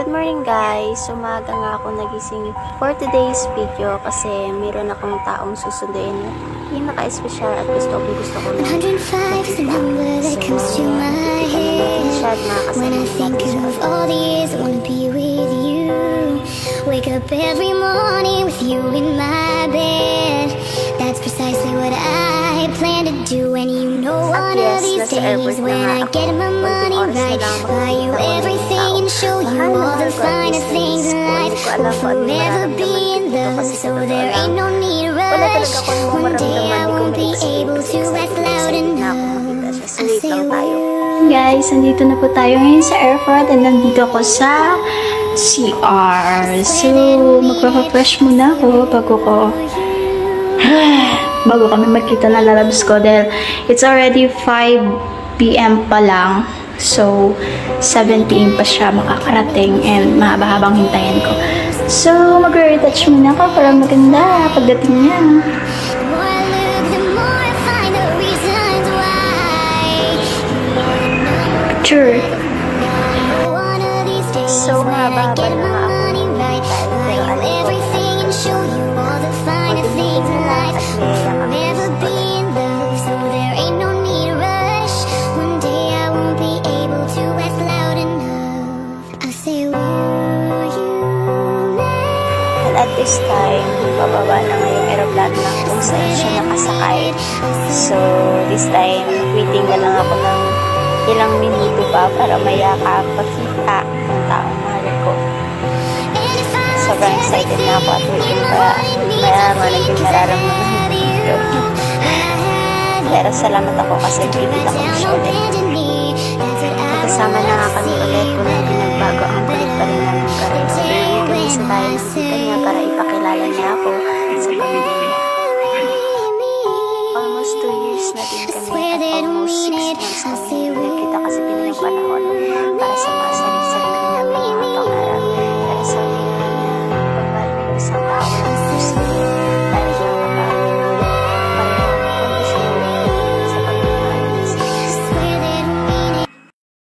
Good morning guys! Umaga nga ako nagising for today's video kasi meron akong taong susunduin. Yung naka-espesyal at gusto ko na 105 is the number that comes to my head when I think of all the years I wanna be with you. Wake up every morning with you in my bed. That's precisely what I plan to do. And you know one of these days when I get my money right, buy you everything and show you all the finer things in life. We'll forever be in love, so there ain't no need to rush. One day I won't be able to ask loud enough. I say guys, nandito na po tayo ngayon sa airport and nandito ako sa CR. So, magpapafresh muna ako bago kami magkita na lalabas ko dahil it's already 5 PM pa lang. So, 7 PM pa siya makakarating and mahaba-habang hintayin ko. So, mag-retouch muna ako para maganda pagdating niya. Sure. So, mahaba-haba na nga ako. At this time, bababa na nga yung aeroplano na kung saan siya nakasakay. So, this time, waiting na lang ako ng ilang minuto pa para mayakap pakita ng taong mahal ko. Sobrang excited na ako at waiting pa mayaman naging nararamdaman dito. Pero salamat ako kasi nakikita ko na siya ulit. Kasama na nga kami ulit kung pinagbago ang kulit pa rin namin karoon. Pero kami sa tayo ng